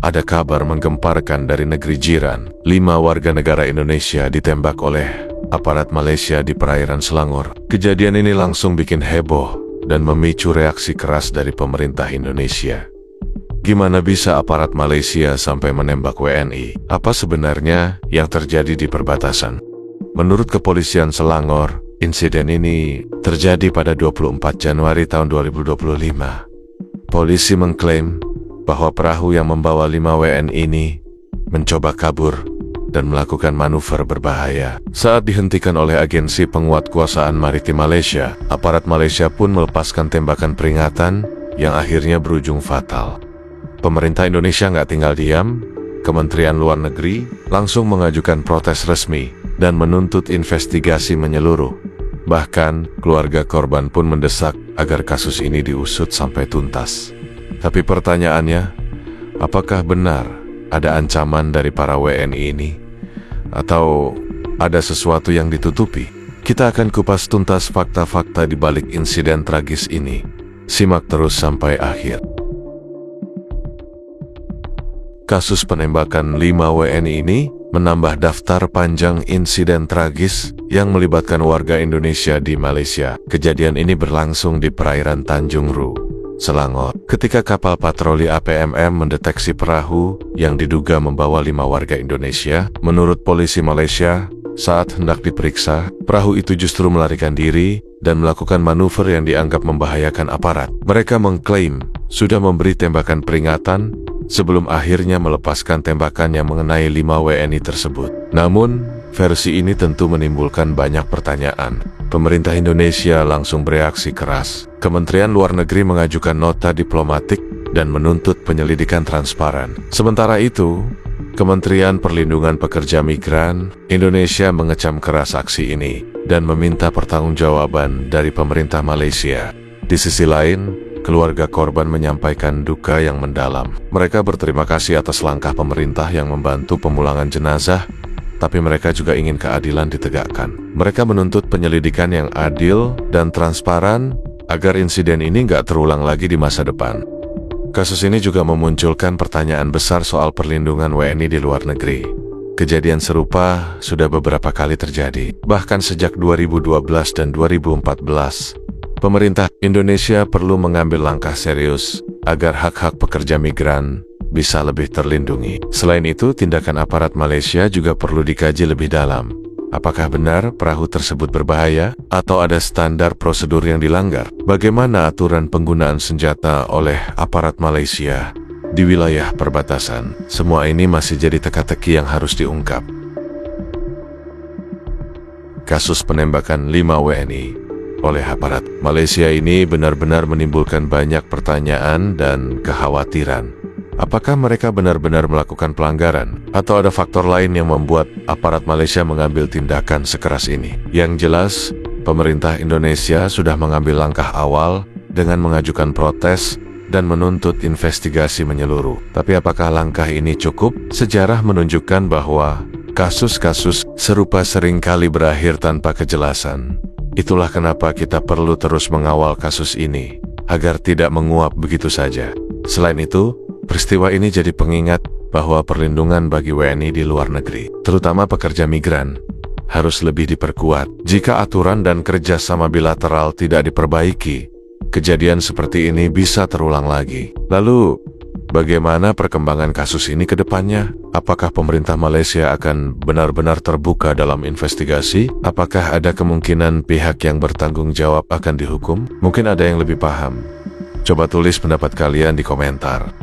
ada kabar menggemparkan dari negeri jiran. 5 warga negara Indonesia ditembak oleh aparat Malaysia di perairan Selangor. Kejadian ini langsung bikin heboh dan memicu reaksi keras dari pemerintah Indonesia. Gimana bisa aparat Malaysia sampai menembak WNI? Apa sebenarnya yang terjadi di perbatasan? Menurut kepolisian Selangor, insiden ini terjadi pada 24 Januari tahun 2025. Polisi mengklaim bahwa perahu yang membawa 5 WNI ini mencoba kabur dan melakukan manuver berbahaya. Saat dihentikan oleh Agensi Penguatkuasaan Maritim Malaysia, aparat Malaysia pun melepaskan tembakan peringatan yang akhirnya berujung fatal. Pemerintah Indonesia nggak tinggal diam. Kementerian Luar Negeri langsung mengajukan protes resmi dan menuntut investigasi menyeluruh. Bahkan, keluarga korban pun mendesak agar kasus ini diusut sampai tuntas. Tapi pertanyaannya, apakah benar ada ancaman dari para WNI ini? Atau ada sesuatu yang ditutupi? Kita akan kupas tuntas fakta-fakta di balik insiden tragis ini. Simak terus sampai akhir. Kasus penembakan 5 WNI ini menambah daftar panjang insiden tragis yang melibatkan warga Indonesia di Malaysia. Kejadian ini berlangsung di perairan Tanjung Ru, Selangor. Ketika kapal patroli APMM mendeteksi perahu yang diduga membawa 5 warga Indonesia, menurut polisi Malaysia, saat hendak diperiksa, perahu itu justru melarikan diri dan melakukan manuver yang dianggap membahayakan aparat. Mereka mengklaim sudah memberi tembakan peringatan sebelum akhirnya melepaskan tembakan yang mengenai 5 WNI tersebut. Namun, versi ini tentu menimbulkan banyak pertanyaan. Pemerintah Indonesia langsung bereaksi keras. Kementerian Luar Negeri mengajukan nota diplomatik dan menuntut penyelidikan transparan. Sementara itu, Kementerian Perlindungan Pekerja Migran Indonesia mengecam keras aksi ini dan meminta pertanggungjawaban dari pemerintah Malaysia. Di sisi lain, keluarga korban menyampaikan duka yang mendalam. Mereka berterima kasih atas langkah pemerintah yang membantu pemulangan jenazah, tapi mereka juga ingin keadilan ditegakkan. Mereka menuntut penyelidikan yang adil dan transparan agar insiden ini nggak terulang lagi di masa depan. Kasus ini juga memunculkan pertanyaan besar soal perlindungan WNI di luar negeri. Kejadian serupa sudah beberapa kali terjadi, bahkan sejak 2012 dan 2014. Pemerintah Indonesia perlu mengambil langkah serius agar hak-hak pekerja migran bisa lebih terlindungi. Selain itu, tindakan aparat Malaysia juga perlu dikaji lebih dalam. Apakah benar perahu tersebut berbahaya atau ada standar prosedur yang dilanggar? Bagaimana aturan penggunaan senjata oleh aparat Malaysia di wilayah perbatasan? Semua ini masih jadi teka-teki yang harus diungkap. Kasus penembakan 5 WNI oleh aparat Malaysia ini benar-benar menimbulkan banyak pertanyaan dan kekhawatiran. Apakah mereka benar-benar melakukan pelanggaran? Atau ada faktor lain yang membuat aparat Malaysia mengambil tindakan sekeras ini? Yang jelas, pemerintah Indonesia sudah mengambil langkah awal dengan mengajukan protes dan menuntut investigasi menyeluruh. Tapi apakah langkah ini cukup? Sejarah menunjukkan bahwa kasus-kasus serupa seringkali berakhir tanpa kejelasan. Itulah kenapa kita perlu terus mengawal kasus ini, agar tidak menguap begitu saja. Selain itu, peristiwa ini jadi pengingat bahwa perlindungan bagi WNI di luar negeri, terutama pekerja migran, harus lebih diperkuat. Jika aturan dan kerjasama bilateral tidak diperbaiki, kejadian seperti ini bisa terulang lagi. Lalu, bagaimana perkembangan kasus ini ke depannya? Apakah pemerintah Malaysia akan benar-benar terbuka dalam investigasi? Apakah ada kemungkinan pihak yang bertanggung jawab akan dihukum? Mungkin ada yang lebih paham. Coba tulis pendapat kalian di komentar.